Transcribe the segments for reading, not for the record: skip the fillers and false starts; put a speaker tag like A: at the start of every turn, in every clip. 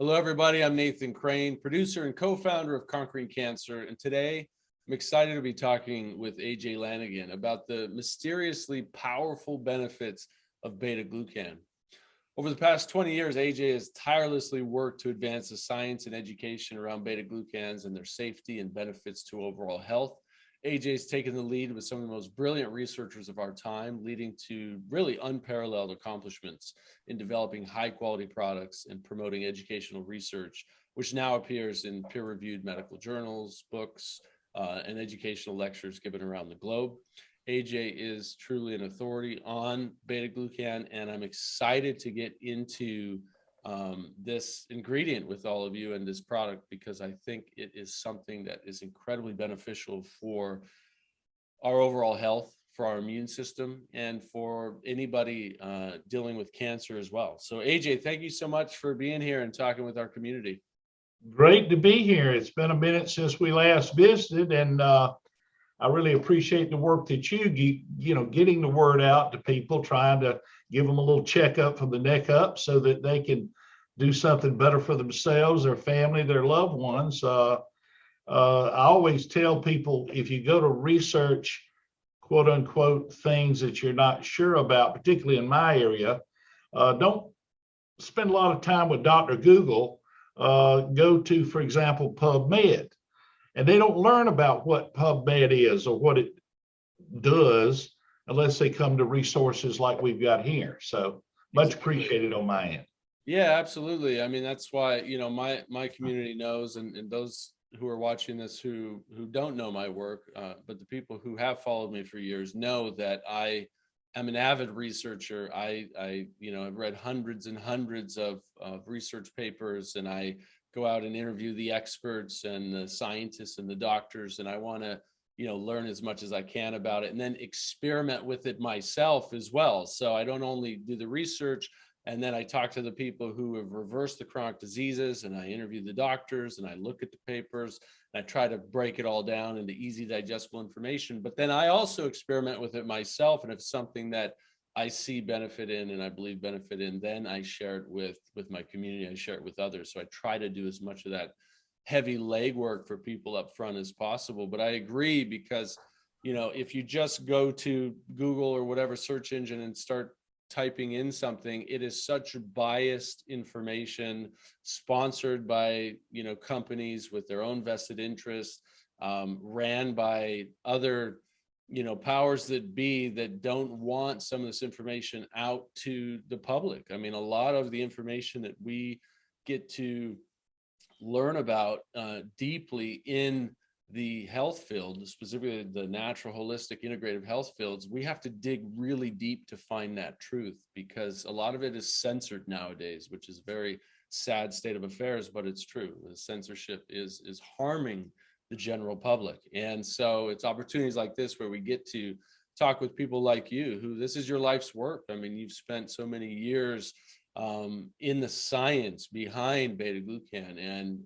A: Hello, everybody. I'm Nathan Crane, producer and co-founder of Conquering Cancer. And today I'm excited to be talking with AJ Lanigan about the mysteriously powerful benefits of Beta Glucan. Over the past 20 years, AJ has tirelessly worked to advance the science and education around Beta Glucans and their safety and benefits to overall health. AJ has taken the lead with some of the most brilliant researchers of our time, leading to really unparalleled accomplishments in developing high-quality products and promoting educational research, which now appears in peer-reviewed medical journals, books, and educational lectures given around the globe. AJ is truly an authority on Beta Glucan, and I'm excited to get into this ingredient with all of you and this product, because I think it is something that is incredibly beneficial for our overall health, for our immune system, and for anybody dealing with cancer as well. So AJ, thank you so much for being here and talking with our community.
B: Great to be here. It's been a minute since we last visited, and I really appreciate the work that getting the word out to people, trying to give them a little checkup from the neck up so that they can do something better for themselves, their family, their loved ones. I always tell people, if you go to research, quote unquote, things that you're not sure about, particularly in my area, don't spend a lot of time with Dr. Google. Go to, for example, PubMed. And they don't learn about what PubMed is or what it does unless they come to resources like we've got here. So much appreciated on my end.
A: Yeah, absolutely. I mean, that's why, my community knows, and those who are watching this who don't know my work, but the people who have followed me for years know that I am an avid researcher. I've read hundreds and hundreds of research papers, and I go out and interview the experts and the scientists and the doctors, and I want to learn as much as I can about it and then experiment with it myself as well. So I don't only do the research, and then I talk to the people who have reversed the chronic diseases, and I interview the doctors, and I look at the papers, and I try to break it all down into easy digestible information. But then I also experiment with it myself, and if it's something that I see benefit in and I believe benefit in, then I share it with my community. I share it with others. So I try to do as much of that heavy legwork for people up front as possible. But I agree, because if you just go to Google or whatever search engine and start typing in something, it is such biased information sponsored by companies with their own vested interests, ran by other powers that be, that don't want some of this information out to the public. I mean, a lot of the information that we get to learn about deeply in the health field, specifically the natural, holistic, integrative health fields, we have to dig really deep to find that truth, because a lot of it is censored nowadays, which is a very sad state of affairs, but it's true. The censorship is harming the general public. And so it's opportunities like this where we get to talk with people like you, who this is your life's work. I mean, you've spent so many years in the science behind Beta Glucan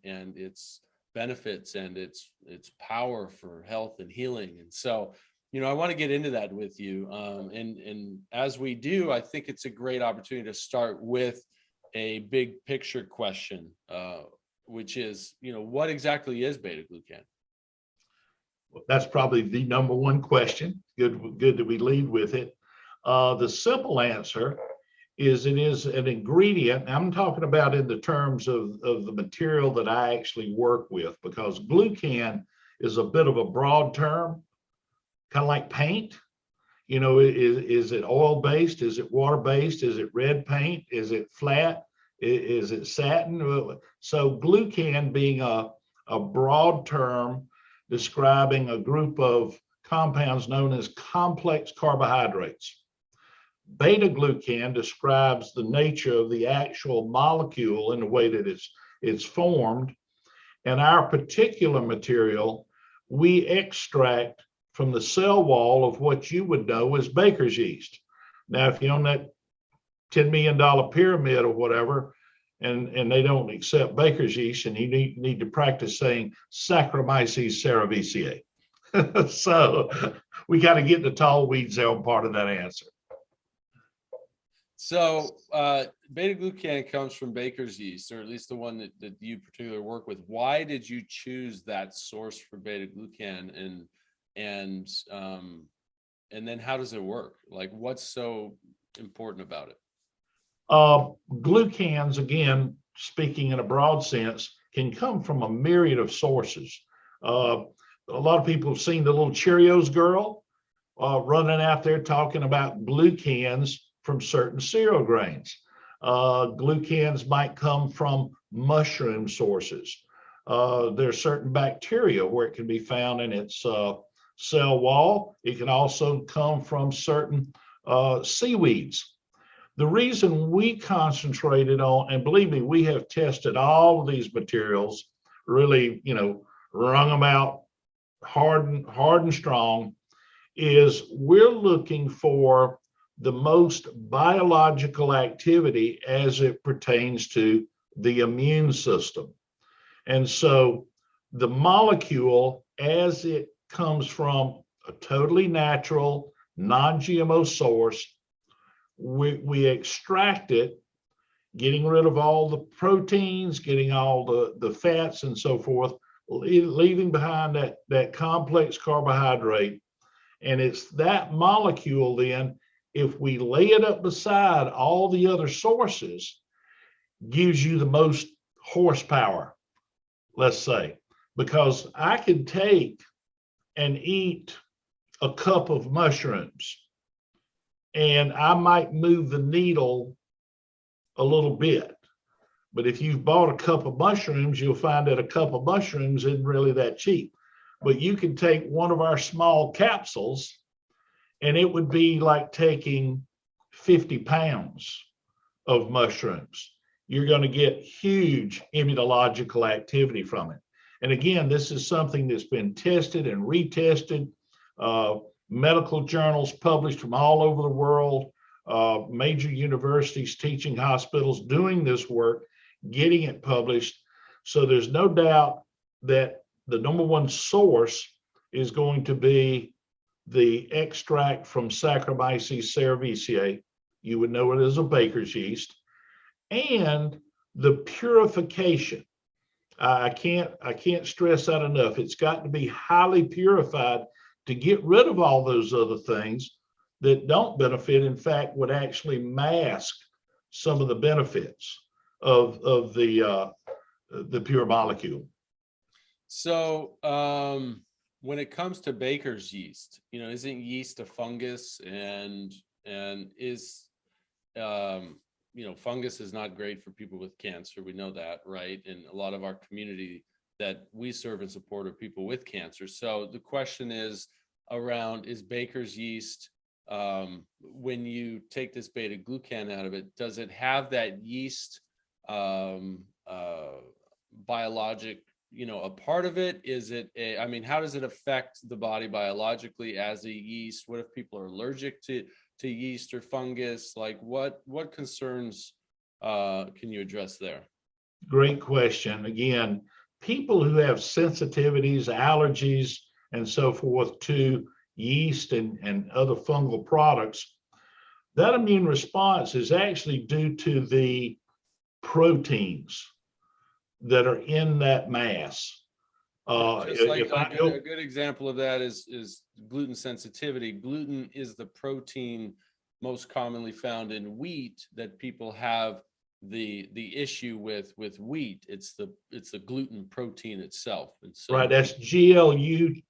A: and its benefits and its power for health and healing. And so, I want to get into that with you. And as we do, I think it's a great opportunity to start with a big picture question, which is, what exactly is Beta Glucan?
B: That's probably the number one question. Good that we lead with it. The simple answer is it is an ingredient. I'm talking about in the terms of the material that I actually work with, because glucan is a bit of a broad term, kind of like paint. Is it oil-based? Is it water-based? Is it red paint? Is it flat? Is it satin? So glucan being a broad term describing a group of compounds known as complex carbohydrates. Beta glucan describes the nature of the actual molecule in the way that it's formed. And our particular material, we extract from the cell wall of what you would know as baker's yeast. Now, if you're on that $10 million pyramid or whatever, and they don't accept baker's yeast, and you need to practice saying Saccharomyces cerevisiae. So we got to get the tall weeds there on part of that answer.
A: So Beta glucan comes from baker's yeast, or at least the one that you particularly work with. Why did you choose that source for beta glucan, and then how does it work? Like, what's so important about it?
B: Glucans, again, speaking in a broad sense, can come from a myriad of sources. A lot of people have seen the little Cheerios girl running out there talking about glucans from certain cereal grains. Glucans might come from mushroom sources. There's certain bacteria where it can be found in its cell wall. It can also come from certain seaweeds. The reason we concentrated on, and believe me, we have tested all of these materials, really, wrung them out hard and strong, is we're looking for the most biological activity as it pertains to the immune system. And so the molecule, as it comes from a totally natural, non-GMO source, we extract it, getting rid of all the proteins, getting all the fats and so forth, leaving behind that complex carbohydrate. And it's that molecule then, if we lay it up beside all the other sources, gives you the most horsepower, let's say, because I could take and eat a cup of mushrooms and I might move the needle a little bit. But if you've bought a cup of mushrooms, you'll find that a cup of mushrooms isn't really that cheap. But you can take one of our small capsules and it would be like taking 50 pounds of mushrooms. You're going to get huge immunological activity from it. And again, this is something that's been tested and retested. Medical journals published from all over the world, major universities, teaching hospitals doing this work, getting it published. So there's no doubt that the number one source is going to be the extract from Saccharomyces cerevisiae. You would know it as a baker's yeast, and the purification. I can't stress that enough. It's got to be highly purified to get rid of all those other things that don't benefit, in fact, would actually mask some of the benefits of the pure molecule.
A: So when it comes to baker's yeast, isn't yeast a fungus, and is fungus is not great for people with cancer. We know that, right? And a lot of our community that we serve and support are people with cancer. So the question is around, is baker's yeast, when you take this beta glucan out of it, does it have that yeast biologic, a part of it? Is it how does it affect the body biologically as a yeast? What if people are allergic to yeast or fungus? Like what concerns can you address there?
B: Great question. Again, people who have sensitivities, allergies, and so forth to yeast and other fungal products, that immune response is actually due to the proteins that are in that mass.
A: A good example of that is gluten sensitivity. Gluten is the protein most commonly found in wheat that people have the issue with wheat. It's the gluten protein itself. And so,
B: right, that's gluten,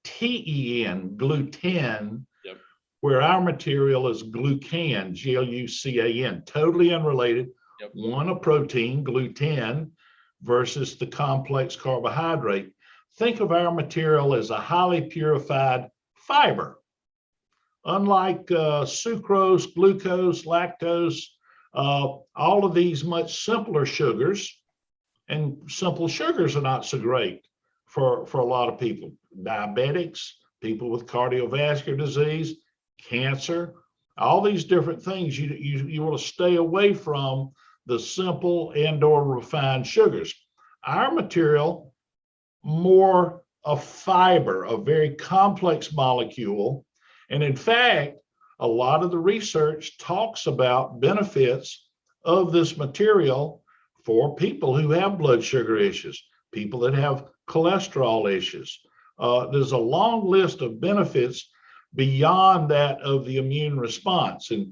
B: gluten.
A: Yep.
B: Where our material is glucan, glucan, totally unrelated.
A: Yep.
B: One a protein, gluten, versus the complex carbohydrate. Think of our material as a highly purified fiber. Unlike sucrose, glucose, lactose, all of these much simpler sugars, and simple sugars are not so great for a lot of people. Diabetics, people with cardiovascular disease, cancer, all these different things. You want to stay away from the simple and/or refined sugars. Our material, more a fiber, a very complex molecule. And in fact, a lot of the research talks about benefits of this material for people who have blood sugar issues, people that have cholesterol issues. There's a long list of benefits beyond that of the immune response. And,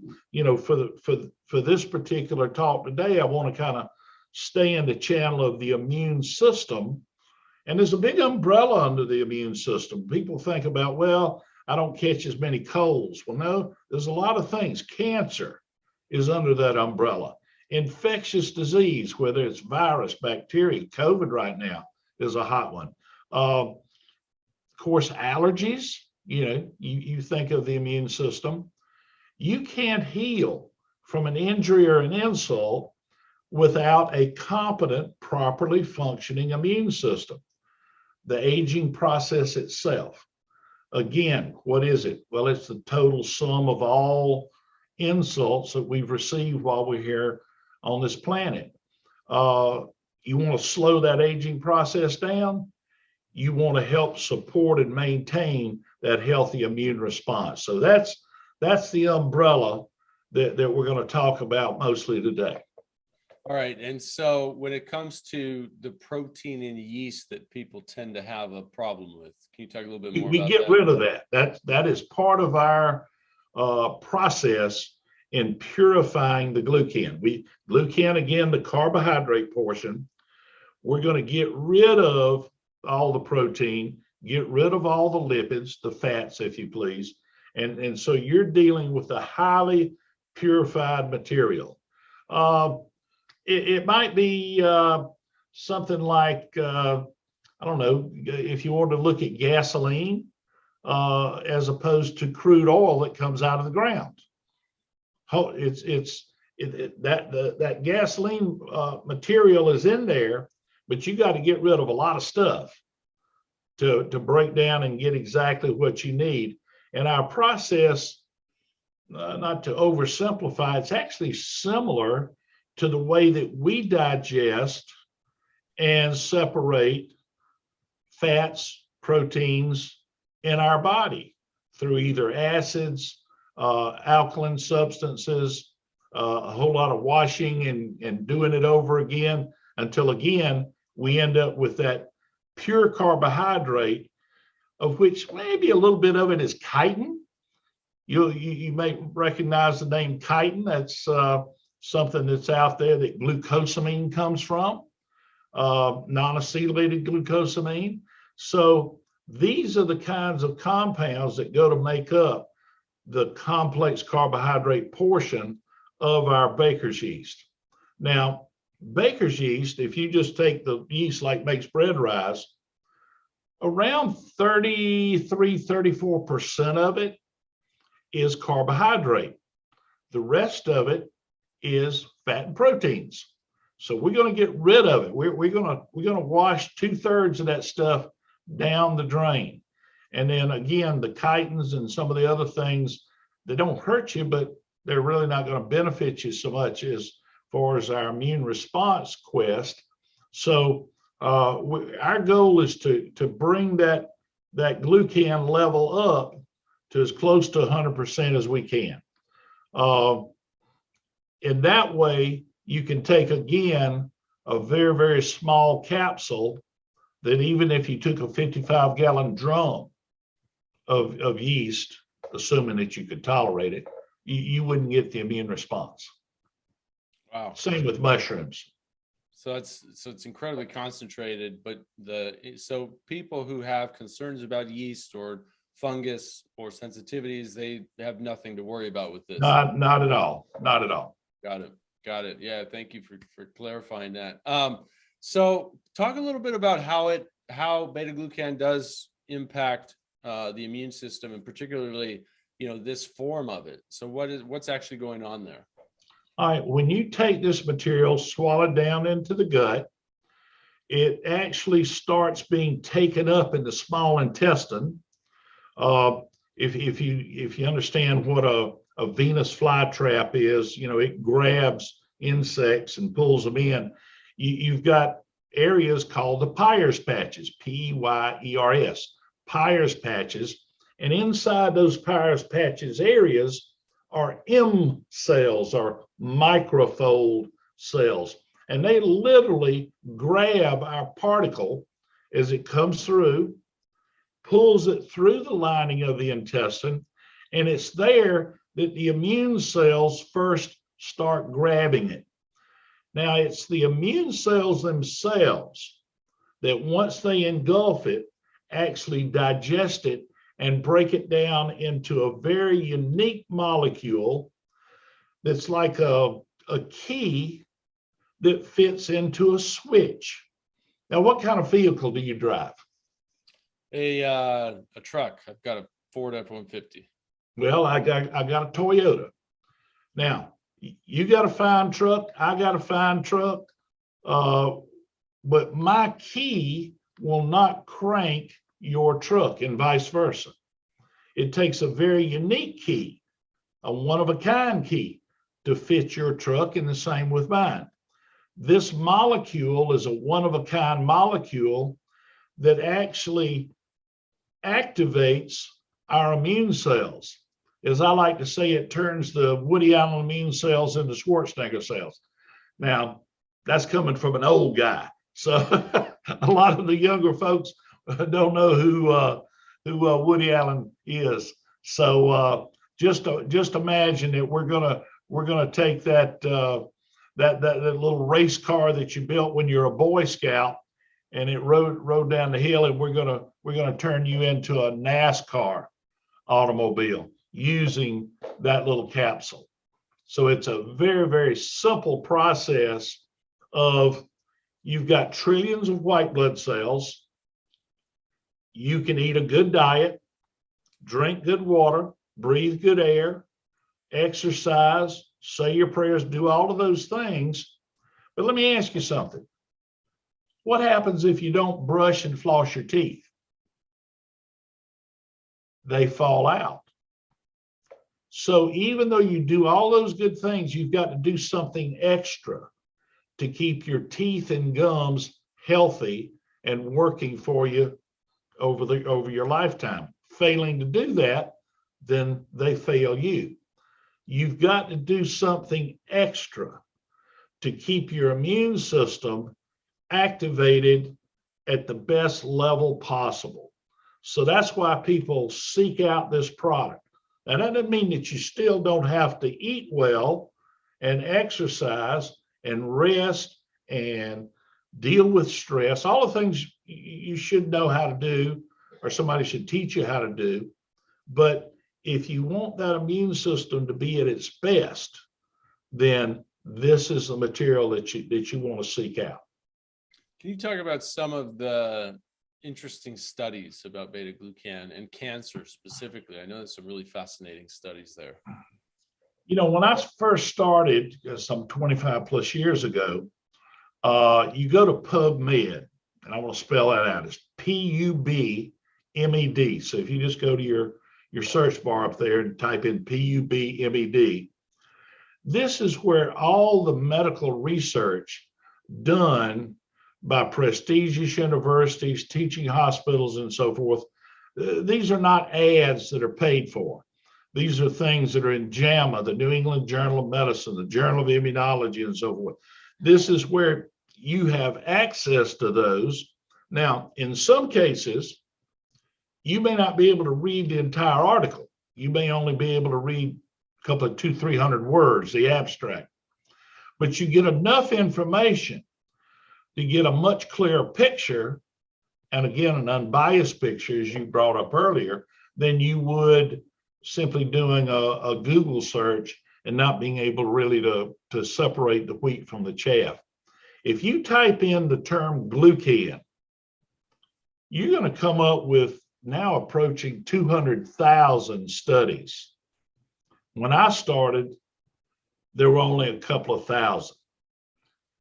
B: for this particular talk today, I want to kind of stay in the channel of the immune system. And there's a big umbrella under the immune system. People think about, well, I don't catch as many colds. Well, no, there's a lot of things. Cancer is under that umbrella. Infectious disease, whether it's virus, bacteria, COVID right now is a hot one. Of course, allergies, you think of the immune system. You can't heal from an injury or an insult without a competent, properly functioning immune system. The aging process itself. Again, what is it? Well, it's the total sum of all insults that we've received while we're here on this planet. You want to slow that aging process down. You want to help support and maintain that healthy immune response. So that's the umbrella that we're going to talk about mostly today.
A: All right. And so when it comes to the protein in yeast that people tend to have a problem with, can you talk a little bit more about that?
B: We get rid of that. That is part of our process in purifying the glucan. Glucan, again, the carbohydrate portion, we're going to get rid of all the protein, get rid of all the lipids, the fats, if you please. And so you're dealing with a highly purified material. It might be something like, I don't know, if you want to look at gasoline as opposed to crude oil that comes out of the ground. That gasoline material is in there, but you got to get rid of a lot of stuff to break down and get exactly what you need. And our process, not to oversimplify, it's actually similar to the way that we digest and separate fats, proteins in our body through either acids, alkaline substances, a whole lot of washing and doing it over again until, again, we end up with that pure carbohydrate, of which maybe a little bit of it is chitin. You may recognize the name chitin. That's something that's out there that glucosamine comes from, non-acetylated glucosamine. So these are the kinds of compounds that go to make up the complex carbohydrate portion of our baker's yeast. Now, baker's yeast, if you just take the yeast like makes bread rise, around 33-34% of it is carbohydrate. The rest of it is fat and proteins. So we're going to get rid of it. We're going to wash 2/3 of that stuff down the drain. And then again, the chitins and some of the other things, they don't hurt you, but they're really not going to benefit you so much as far as our immune response quest. So our goal is to bring that glucan level up to as close to 100% as we can. In that way, you can take, again, a very, very small capsule that even if you took a 55-gallon drum of yeast, assuming that you could tolerate it, you wouldn't get the immune response.
A: Wow.
B: Same with mushrooms.
A: So it's incredibly concentrated, but so people who have concerns about yeast or fungus or sensitivities, they have nothing to worry about with this.
B: Not at all. Not at all.
A: Got it. Yeah, thank you for clarifying that. So talk a little bit about how beta glucan does impact the immune system, and particularly, this form of it. So what's actually going on there?
B: All right, when you take this material, swallow it down into the gut, it actually starts being taken up in the small intestine. If you understand what a Venus flytrap is, it grabs insects and pulls them in. You've got areas called the Peyer's patches, P-Y-E-R-S, Peyer's patches. And inside those Peyer's patches areas are M cells, or microfold cells. And they literally grab our particle as it comes through, pulls it through the lining of the intestine, and it's there that the immune cells first start grabbing it. Now, it's the immune cells themselves that once they engulf it, actually digest it and break it down into a very unique molecule that's like a key that fits into a switch. Now, what kind of vehicle do you drive?
A: A truck. I've got a Ford F-150.
B: Well, I got a Toyota. Now, you got a fine truck, I got a fine truck, but my key will not crank your truck, and vice versa. It takes a very unique key, a one-of-a-kind key, to fit your truck, and the same with mine. This molecule is a one-of-a-kind molecule that actually activates our immune cells. As I like to say, it turns the Woody Allen immune cells into Schwarzenegger cells. Now, that's coming from an old guy. So a lot of the younger folks don't know who Woody Allen is. So just imagine that we're gonna take that little race car that you built when you're a Boy Scout, and it rode down the hill, and we're gonna turn you into a NASCAR automobile using that little capsule. So it's a very, very simple process of, you've got trillions of white blood cells. You can eat a good diet, drink good water, breathe good air, exercise, say your prayers, do all of those things. But let me ask you something. What happens if you don't brush and floss your teeth? They fall out. So even though you do all those good things, you've got to do something extra to keep your teeth and gums healthy and working for you over your lifetime. Failing to do that, then they fail you. You've got to do something extra to keep your immune system activated at the best level possible. So that's why people seek out this product. And that doesn't mean that you still don't have to eat well and exercise and rest and deal with stress, all the things you should know how to do, or somebody should teach you how to do. But if you want that immune system to be at its best, then this is the material that you want to seek out.
A: Can you talk about some of the interesting studies about beta glucan and cancer specifically? I know there's some really fascinating studies there.
B: You know, when I first started some 25 plus years ago, you go to PubMed, and I want to spell that out. It's PUBMED. So if you just go to your search bar up there and type in PUBMED, this is where all the medical research done by prestigious universities, teaching hospitals, and so forth. These are not ads that are paid for. These are things that are in JAMA, the New England Journal of Medicine, the Journal of Immunology, and so forth. This is where you have access to those. Now, in some cases, you may not be able to read the entire article. You may only be able to read a couple of 200-300 words, the abstract. But you get enough information to get a much clearer picture, and again, an unbiased picture, as you brought up earlier, than you would simply doing a Google search and not being able really to separate the wheat from the chaff. If you type in the term glucan, you're going to come up with now approaching 200,000 studies. When I started, there were only a couple of thousand.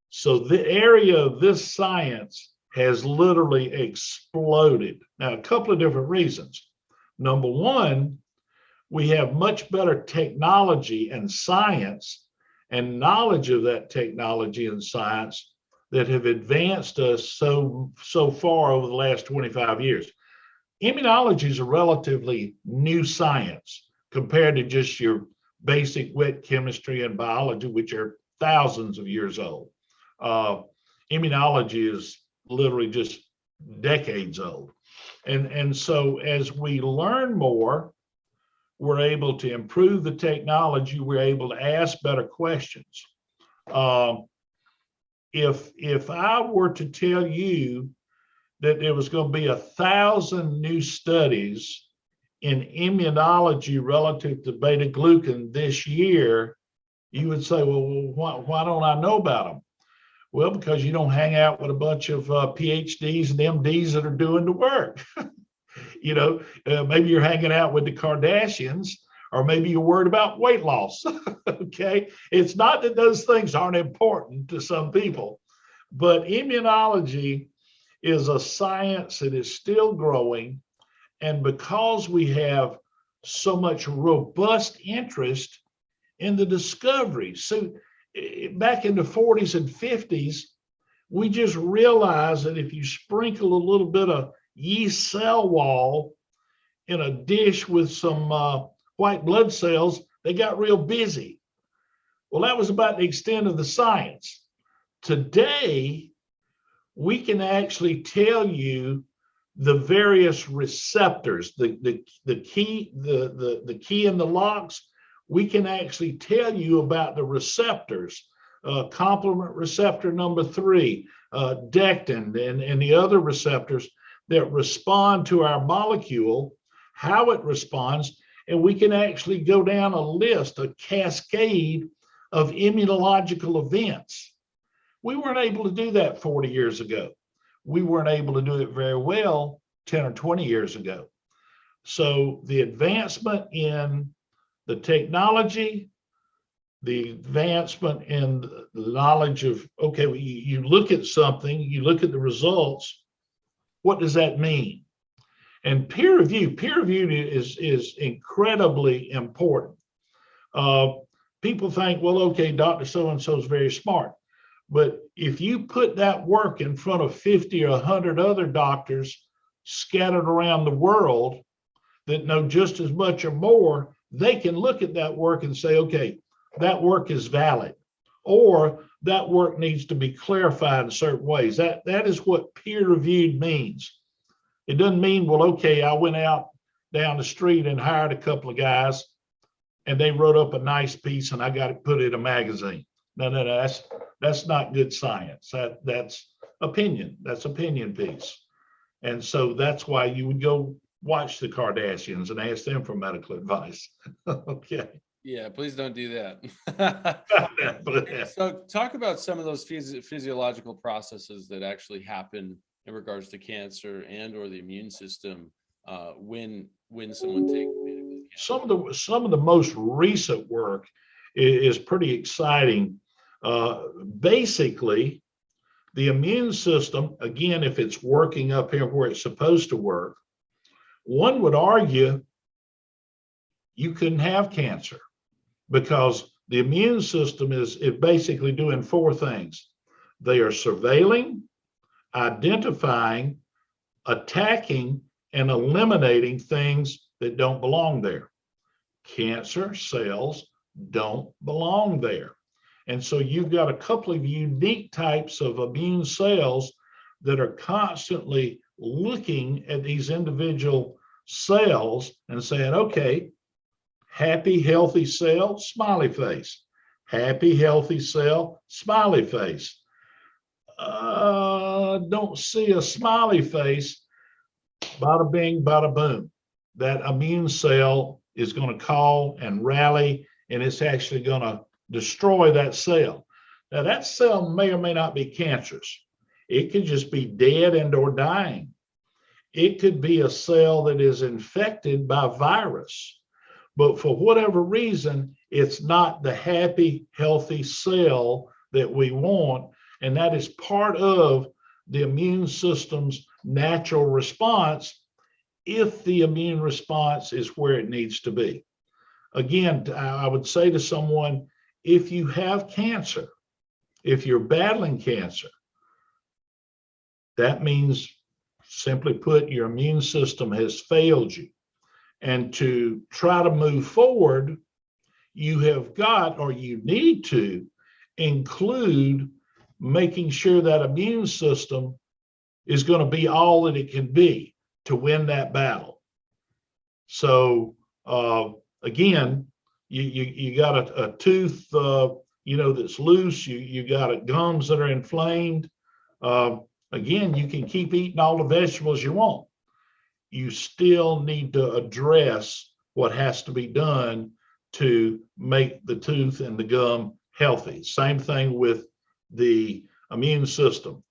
B: So the area of this science has literally exploded. Now, a couple of different reasons. Number one, we have much better technology and science and knowledge of that technology and science that have advanced us so far over the last 25 years. Immunology is a relatively new science compared to just your basic wet chemistry and biology, which are thousands of years old. Immunology is literally just decades old. And so as we learn more, we're able to improve the technology. We're able to ask better questions. If I were to tell you that there was going to be 1,000 new studies in immunology relative to beta glucan this year, you would say, well, why don't I know about them? Well, because you don't hang out with a bunch of PhDs and MDs that are doing the work. Maybe you're hanging out with the Kardashians, or maybe you're worried about weight loss. Okay. It's not that those things aren't important to some people, but immunology is a science that is still growing. And because we have so much robust interest in the discovery. So back in the 40s and 50s, we just realized that if you sprinkle a little bit of yeast cell wall in a dish with some white blood cells, they got real busy. Well, that was about the extent of the science. Today, we can actually tell you the various receptors, the key in the locks. We can actually tell you about the receptors, complement receptor number 3, dectin, and the other receptors that respond to our molecule, how it responds, and we can actually go down a list, a cascade of immunological events. We weren't able to do that 40 years ago. We weren't able to do it very well 10 or 20 years ago. So the advancement in the technology, the advancement in the knowledge of, okay, you look at something, you look at the results, what does that mean? And peer review is incredibly important. People think, well, okay, Dr. So-and-so is very smart. But if you put that work in front of 50 or 100 other doctors scattered around the world that know just as much or more, they can look at that work and say, okay, that work is valid, or that work needs to be clarified in certain ways. That is what peer-reviewed means. It doesn't mean, well, okay, I went out down the street and hired a couple of guys and they wrote up a nice piece and I got it put in a magazine. No, that's not good science. That's opinion. That's opinion piece. And so that's why you would go watch the Kardashians and ask them for medical advice. Okay.
A: Yeah, please don't do that. So talk about some of those physiological processes that actually happen in regards to cancer and or the immune system when someone takes beta glucan.
B: Some of the most recent work is pretty exciting. Basically, the immune system, again, if it's working up here where it's supposed to work, one would argue you couldn't have cancer because the immune system is basically doing 4 things. They are surveilling, identifying, attacking, and eliminating things that don't belong there. Cancer cells don't belong there. And so you've got a couple of unique types of immune cells that are constantly looking at these individual cells and saying, okay, happy, healthy cell, smiley face. Happy, healthy cell, smiley face. Don't see a smiley face, bada bing, bada boom. That immune cell is going to call and rally, and it's actually going to destroy that cell. Now, that cell may or may not be cancerous. It could just be dead and or dying. It could be a cell that is infected by virus. But for whatever reason, it's not the happy, healthy cell that we want. And that is part of the immune system's natural response if the immune response is where it needs to be. Again, I would say to someone, if you have cancer, if you're battling cancer, that means, simply put, your immune system has failed you. And to try to move forward, you have got, or you need to include making sure that immune system is going to be all that it can be to win that battle. So again, you got a tooth, that's loose. You got gums that are inflamed. Again, you can keep eating all the vegetables you want. You still need to address what has to be done to make the tooth and the gum healthy. Same thing with the immune system.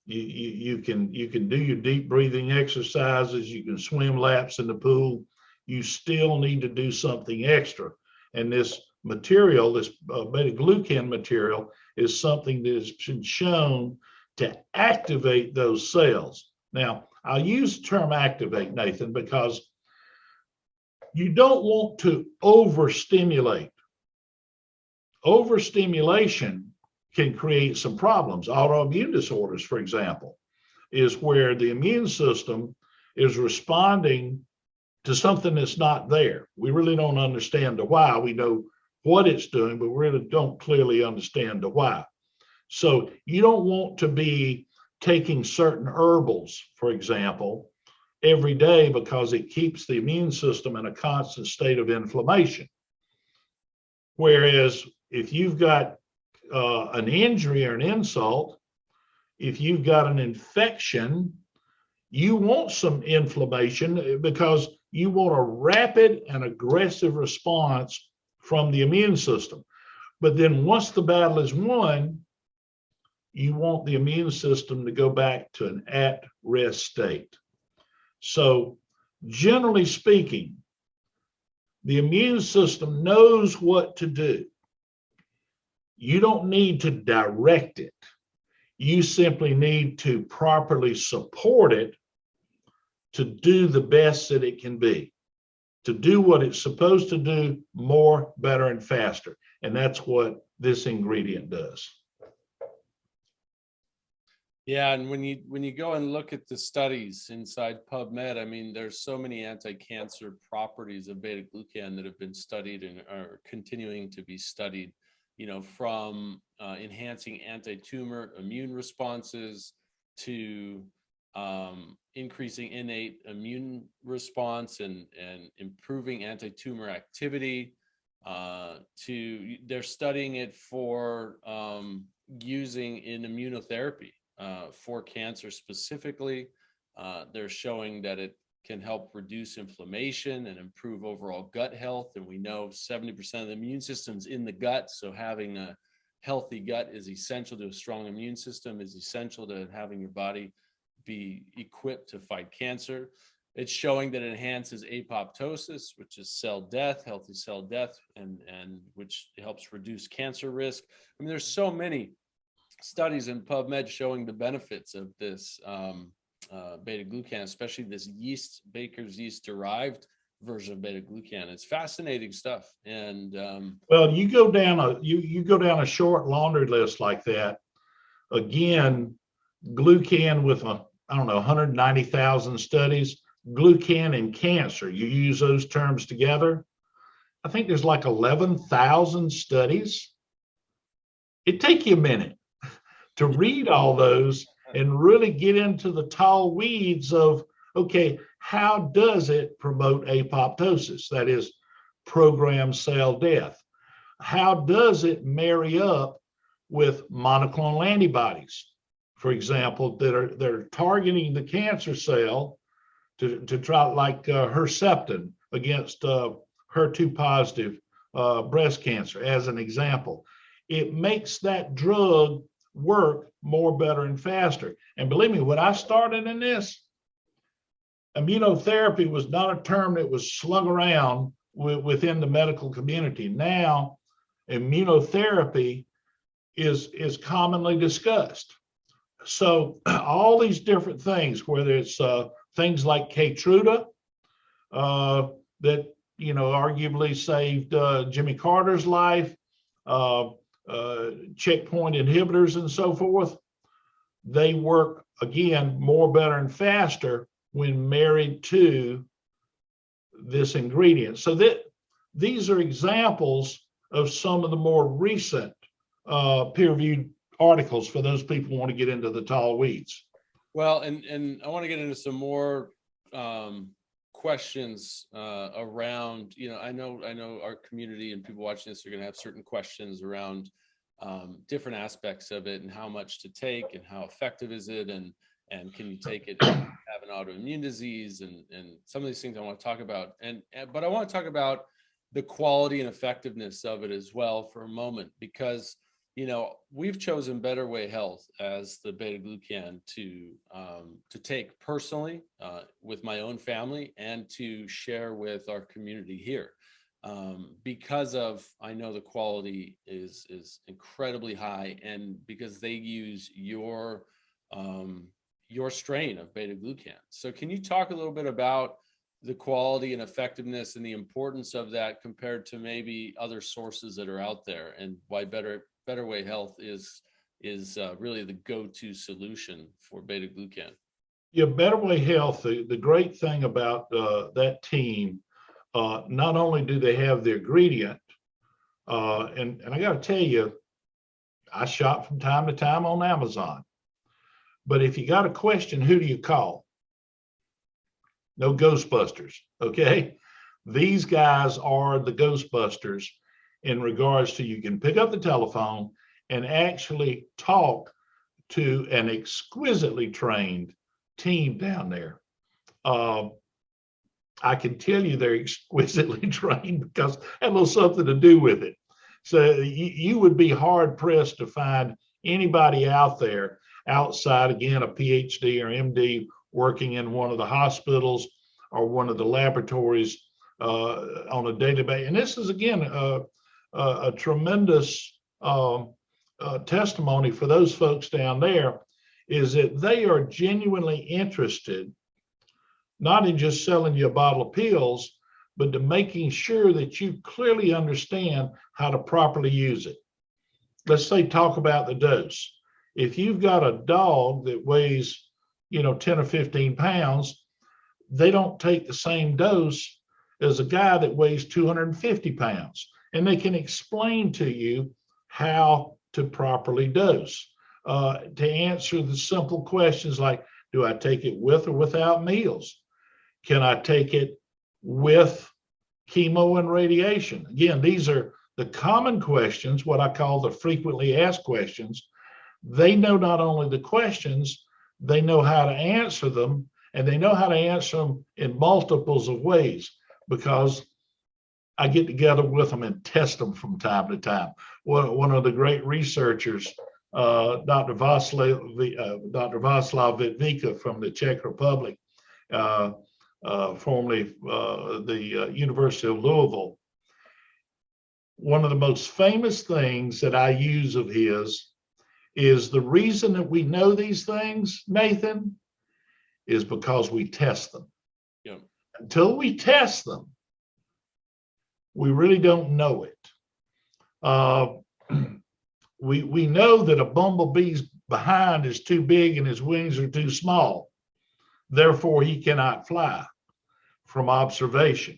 B: You can do your deep breathing exercises. You can swim laps in the pool. You still need to do something extra. And this material, this beta glucan material, is something that has been shown to activate those cells. Now, I'll use the term activate, Nathan, because you don't want to overstimulate. Overstimulation can create some problems. Autoimmune disorders, for example, is where the immune system is responding to something that's not there. We really don't understand the why. We know what it's doing, but we really don't clearly understand the why. So you don't want to be taking certain herbals, for example, every day because it keeps the immune system in a constant state of inflammation. Whereas if you've got an injury or an insult, if you've got an infection, you want some inflammation because you want a rapid and aggressive response from the immune system. But then once the battle is won, you want the immune system to go back to an at-rest state. So generally speaking, the immune system knows what to do. You don't need to direct it. You simply need to properly support it to do the best that it can be, to do what it's supposed to do more, better, and faster. And that's what this ingredient does.
A: Yeah, and when you go and look at the studies inside PubMed, I mean, there's so many anti-cancer properties of beta glucan that have been studied and are continuing to be studied, from enhancing anti-tumor immune responses to increasing innate immune response and improving anti-tumor activity, they're studying it for using in immunotherapy. For cancer specifically, they're showing that it can help reduce inflammation and improve overall gut health. And we know 70% of the immune system's in the gut. So having a healthy gut is essential to a strong immune system, is essential to having your body be equipped to fight cancer. It's showing that it enhances apoptosis, which is cell death, healthy cell death, and which helps reduce cancer risk. I mean, there's so many studies in PubMed showing the benefits of this beta glucan, especially this yeast, baker's yeast derived version of beta glucan. It's fascinating stuff. And
B: well, you go down a short laundry list like that. Again, glucan with 190,000 studies, glucan and cancer. You use those terms together. I think there's like 11,000 studies. It'd take you a minute to read all those and really get into the tall weeds of, okay, how does it promote apoptosis? That is, programmed cell death. How does it marry up with monoclonal antibodies, for example, that are targeting the cancer cell to try, like Herceptin against HER2 positive breast cancer, as an example. It makes that drug work more, better, and faster. And believe me, when I started in this, immunotherapy was not a term that was slung around within the medical community. Now, immunotherapy is commonly discussed. So all these different things, whether it's things like Keytruda, that arguably saved Jimmy Carter's life, checkpoint inhibitors and so forth, they work, again, more, better, and faster when married to this ingredient. So that these are examples of some of the more recent peer-reviewed articles for those people who want to get into the tall weeds.
A: Well, and I want to get into some more questions around, I know our community and people watching this are going to have certain questions around different aspects of it and how much to take and how effective is it, and can you take it if you have an autoimmune disease, and some of these things I want to talk about, but I want to talk about the quality and effectiveness of it as well for a moment, because we've chosen Better Way Health as the Beta Glucan to take personally with my own family and to share with our community here, because I know the quality is incredibly high, and because they use your strain of Beta Glucan. So can you talk a little bit about the quality and effectiveness and the importance of that compared to maybe other sources that are out there, and why Better Way Health is really the go-to solution for Beta Glucan?
B: Yeah, Better Way Health, the great thing about that team, not only do they have the ingredient, and I got to tell you, I shop from time to time on Amazon, but if you got a question, who do you call? No Ghostbusters, okay? These guys are the Ghostbusters in regards to, you can pick up the telephone and actually talk to an exquisitely trained team down there. I can tell you they're exquisitely trained because it had a little something to do with it. So you would be hard pressed to find anybody out there outside, again, a PhD or MD working in one of the hospitals or one of the laboratories on a daily basis. And this is, again, a tremendous testimony for those folks down there, is that they are genuinely interested, not in just selling you a bottle of pills, but to making sure that you clearly understand how to properly use it. Let's say, talk about the dose. If you've got a dog that weighs, 10 or 15 pounds, they don't take the same dose as a guy that weighs 250 pounds. And they can explain to you how to properly dose. To answer the simple questions like, do I take it with or without meals? Can I take it with chemo and radiation? Again, these are the common questions, what I call the frequently asked questions. They know not only the questions, they know how to answer them, and they know how to answer them in multiples of ways, because I get together with them and test them from time to time. One of the great researchers, Dr. Václav Vitka from the Czech Republic, formerly the University of Louisville. One of the most famous things that I use of his is, the reason that we know these things, Nathan, is because we test them.
A: Yeah.
B: Until we test them, we really don't know it. We know that a bumblebee's behind is too big and his wings are too small. Therefore, he cannot fly, from observation.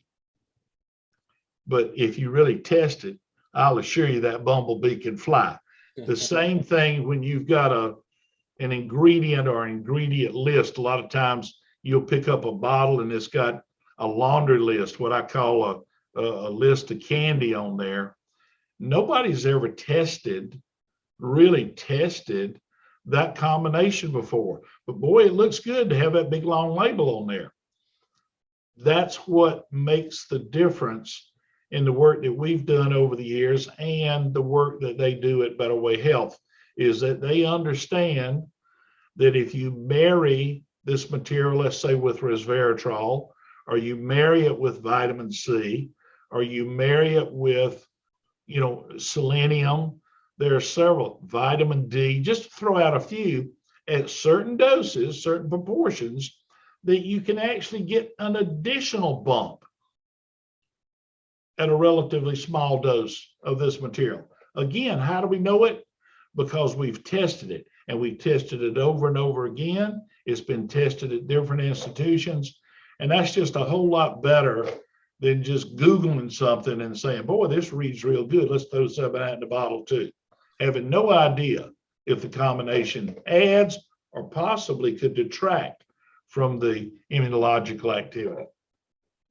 B: But if you really test it, I'll assure you that bumblebee can fly. The same thing when you've got an ingredient or ingredient list. A lot of times you'll pick up a bottle and it's got a laundry list, what I call a list of candy on there. Nobody's ever really tested that combination before. But boy, it looks good to have that big long label on there. That's what makes the difference in the work that we've done over the years and the work that they do at Better Way Health, is that they understand that if you marry this material, let's say with resveratrol, or you marry it with vitamin C, or you marry it with, selenium, there are several, vitamin D, just to throw out a few, at certain doses, certain proportions, that you can actually get an additional bump at a relatively small dose of this material. Again, how do we know it? Because we've tested it, and we've tested it over and over again. It's been tested at different institutions, and that's just a whole lot better than just Googling something and saying, boy, this reads real good. Let's throw some of that in the bottle too. Having no idea if the combination adds or possibly could detract from the immunological activity.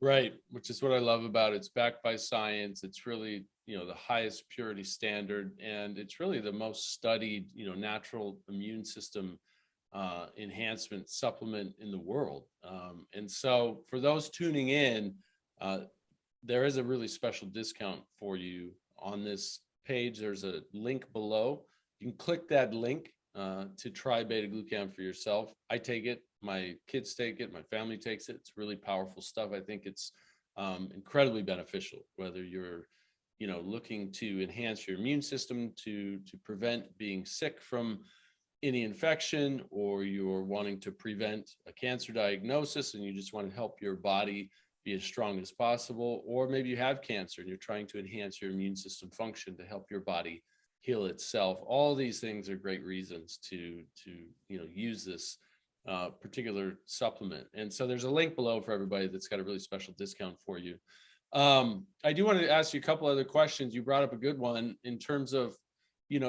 A: Right, which is what I love about it. It's backed by science. It's really, the highest purity standard, and it's really the most studied, natural immune system enhancement supplement in the world. And so for those tuning in, there is a really special discount for you on this page. There's a link below. You can click that link to try Beta Glucan for yourself. I take it, my kids take it, my family takes it. It's really powerful stuff. I think it's incredibly beneficial, whether you're looking to enhance your immune system to prevent being sick from any infection, or you're wanting to prevent a cancer diagnosis and you just want to help your body be as strong as possible, or maybe you have cancer and you're trying to enhance your immune system function to help your body heal itself. All these things are great reasons to use this particular supplement. And so there's a link below for everybody that's got a really special discount for you. I do want to ask you a couple other questions. You brought up a good one in terms of,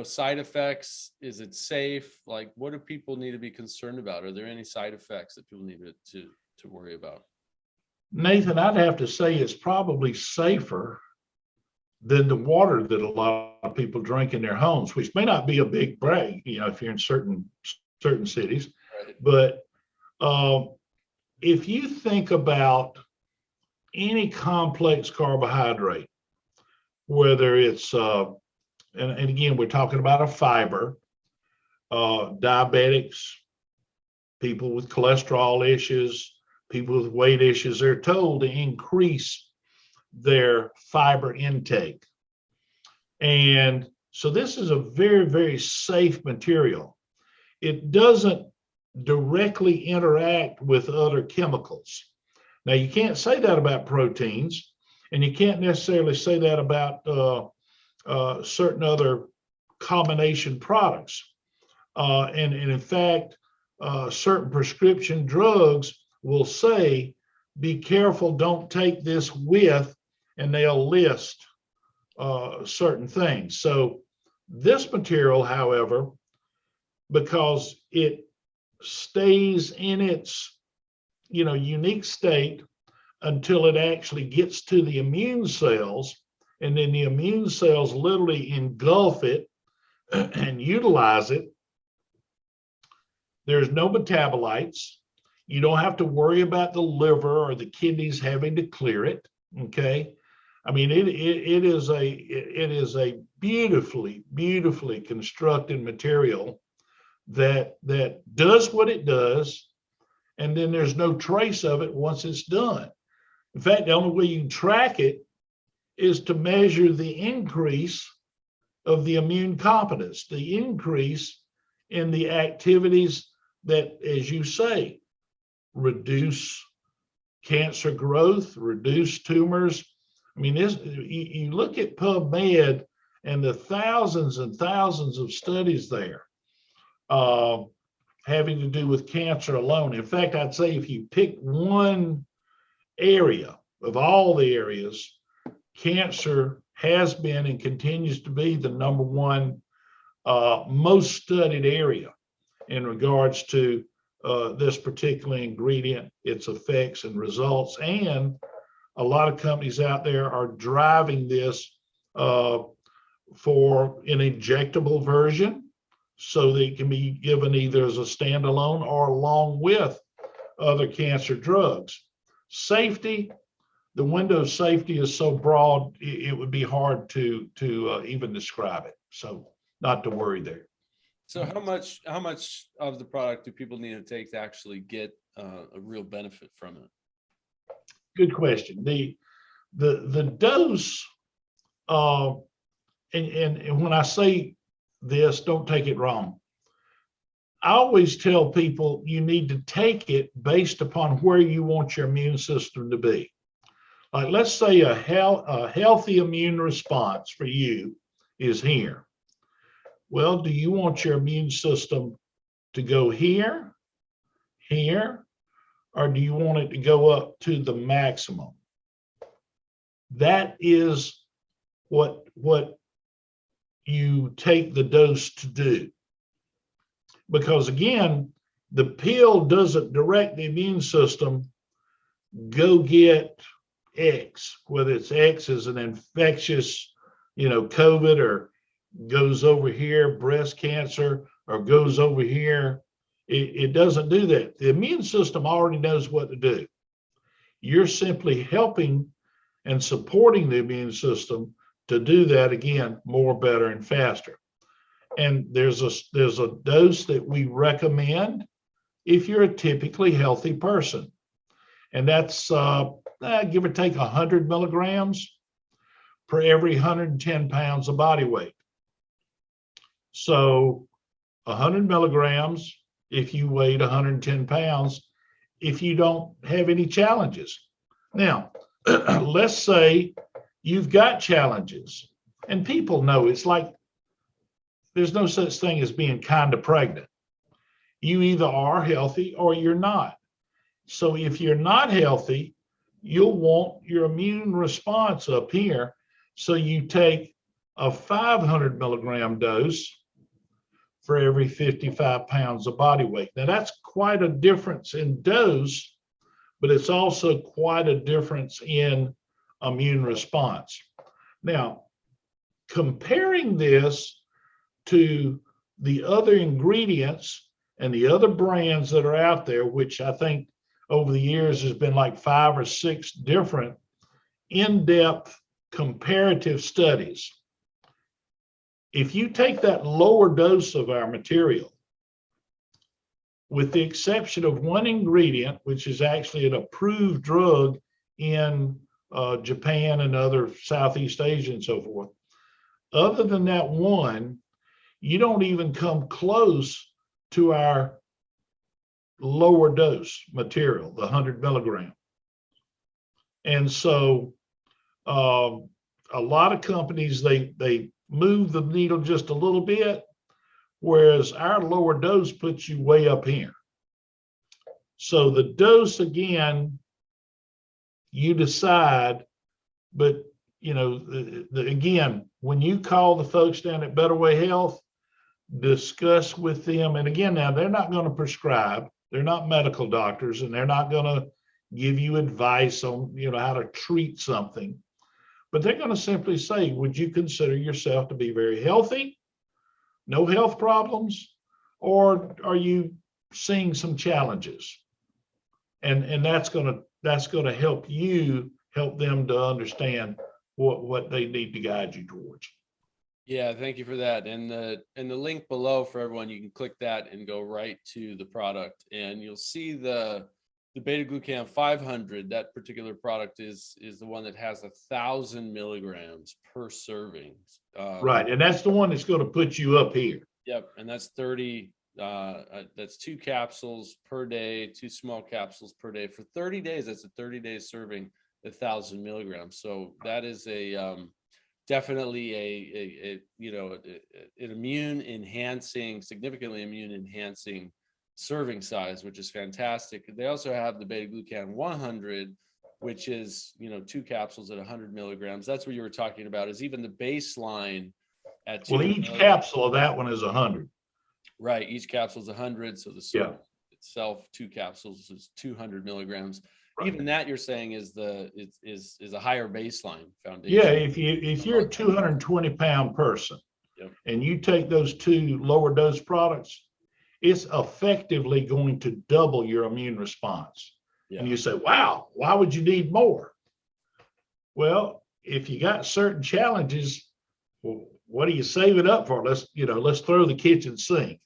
A: side effects. Is it safe? Like, what do people need to be concerned about? Are there any side effects that people need to worry about?
B: Nathan, I'd have to say it's probably safer than the water that a lot of people drink in their homes, which may not be a big brag, if you're in certain cities.
A: Right.
B: But if you think about any complex carbohydrate, whether it's and again, we're talking about a fiber, diabetics, people with cholesterol issues, people with weight issues, they're told to increase their fiber intake. And so this is a very, very safe material. It doesn't directly interact with other chemicals. Now, you can't say that about proteins, and you can't necessarily say that about certain other combination products. And in fact, certain prescription drugs will say, be careful, don't take this with, and they'll list certain things. So this material, however, because it stays in its unique state until it actually gets to the immune cells, and then the immune cells literally engulf it and utilize it. There's no metabolites. You don't have to worry about the liver or the kidneys having to clear it. Okay. I mean, it is a beautifully constructed material that does what it does, and then there's no trace of it once it's done. In fact, the only way you can track it is to measure the increase of the immune competence, the increase in the activities that, as you say, reduce cancer growth, reduce tumors. I mean, you look at PubMed and the thousands and thousands of studies there having to do with cancer alone. In fact, I'd say if you pick one area of all the areas, cancer has been and continues to be the number one most studied area in regards to this particular ingredient, its effects and results. And a lot of companies out there are driving this for an injectable version, so that it can be given either as a standalone or along with other cancer drugs. Safety, the window of safety is so broad, it would be hard to even describe it. So not to worry there.
A: So how much of the product do people need to take to actually get a real benefit from it?
B: Good question. The dose, and when I say this, don't take it wrong. I always tell people you need to take it based upon where you want your immune system to be. Like, let's say a healthy immune response for you is here. Well, do you want your immune system to go here, here, or do you want it to go up to the maximum? that is what you take the dose to do. Because again, the pill doesn't direct the immune system, go get X, whether it's X is an infectious, COVID, or goes over here, breast cancer, or goes over here. It doesn't do that. The immune system already knows what to do. You're simply helping and supporting the immune system to do that again, more, better, and faster. And there's a dose that we recommend if you're a typically healthy person. And that's give or take 100 milligrams per every 110 pounds of body weight. So 100 milligrams if you weighed 110 pounds, if you don't have any challenges. Now, let's say you've got challenges, and people know it's like there's no such thing as being kind of pregnant. You either are healthy or you're not. So if you're not healthy, you'll want your immune response up here. So you take a 500 milligram dose for every 55 pounds of body weight. Now that's quite a difference in dose, but it's also quite a difference in immune response. Now, comparing this to the other ingredients and the other brands that are out there, which I think over the years has been like 5 or 6 different in-depth comparative studies. If you take that lower dose of our material, with the exception of one ingredient, which is actually an approved drug in Japan and other Southeast Asia and so forth, other than that one, you don't even come close to our lower dose material, the 100 milligram. And so a lot of companies, they move the needle just a little bit, whereas our lower dose puts you way up here. So the dose, again, you decide, but again, when you call the folks down at Better Way Health, discuss with them. And again, now they're not going to prescribe, they're not medical doctors, and they're not going to give you advice on, how to treat something, but they're going to simply say, would you consider yourself to be very healthy, no health problems, or are you seeing some challenges? And that's going to help them to understand what they need to guide you towards.
A: Yeah, thank you for that. And the link below for everyone, you can click that and go right to the product, and you'll see the Beta Glucan 500. That particular product is the one that has 1,000 milligrams per serving.
B: Right, and that's the one that's going to put you up here.
A: Yep, and that's 30. That's 2 capsules per day, 2 small capsules per day for 30 days. That's a 30-day serving, 1,000 milligrams. So that is definitely an immune enhancing, significantly immune enhancing serving size, which is fantastic. They also have the Beta Glucan 100, which is 2 capsules at 100 milligrams. That's what you were talking about, is even the baseline at 2.
B: Well, each capsule of that one is 100.
A: Right, each capsule is 100, so the serving itself, 2 capsules, is 200 milligrams. Right. Even that, you're saying, is a higher baseline foundation.
B: Yeah, if you're a 220-pound person, and you take those 2 lower dose products, it's effectively going to double your immune response. Yeah. And you say, wow, why would you need more? Well, if you got certain challenges, well, what are you saving up for? Let's throw the kitchen sink.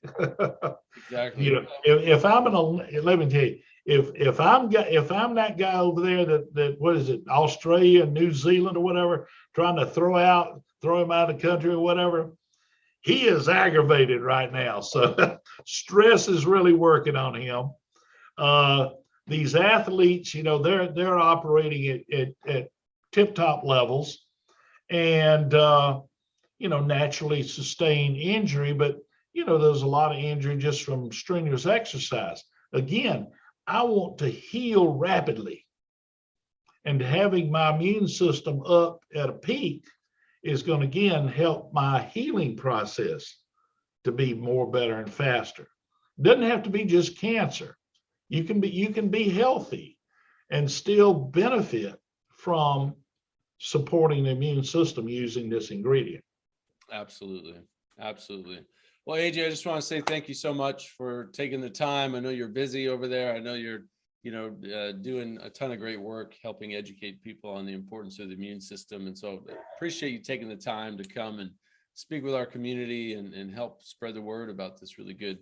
A: Exactly.
B: If I'm let me tell you, if I'm that guy over there that what is it, Australia, New Zealand, or whatever, trying to throw him out of the country or whatever, he is aggravated right now. So stress is really working on him. These athletes, they're operating at tip-top levels, and naturally sustain injury, but there's a lot of injury just from strenuous exercise. Again, I want to heal rapidly. And having my immune system up at a peak is going to, again, help my healing process to be more better and faster. Doesn't have to be just cancer. You can be healthy and still benefit from supporting the immune system using this ingredient.
A: Absolutely. Absolutely. Well, AJ, I just want to say thank you so much for taking the time. I know you're busy over there. I know you're, doing a ton of great work helping educate people on the importance of the immune system. And so I appreciate you taking the time to come and speak with our community and help spread the word about this really good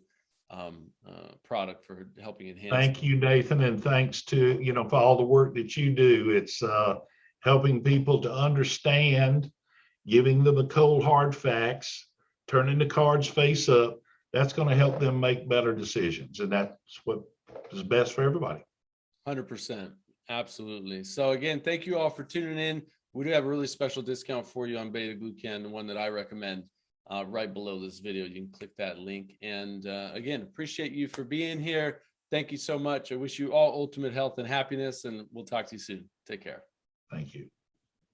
A: product for helping enhance.
B: Thank you, Nathan. And thanks to, for all the work that you do. It's helping people to understand, giving them the cold hard facts, turning the cards face up. That's going to help them make better decisions. And that's what is best for everybody.
A: 100%. Absolutely. So again, thank you all for tuning in. We do have a really special discount for you on Beta Glucan, the one that I recommend right below this video. You can click that link. And again, appreciate you for being here. Thank you so much. I wish you all ultimate health and happiness, and we'll talk to you soon. Take care.
B: Thank you.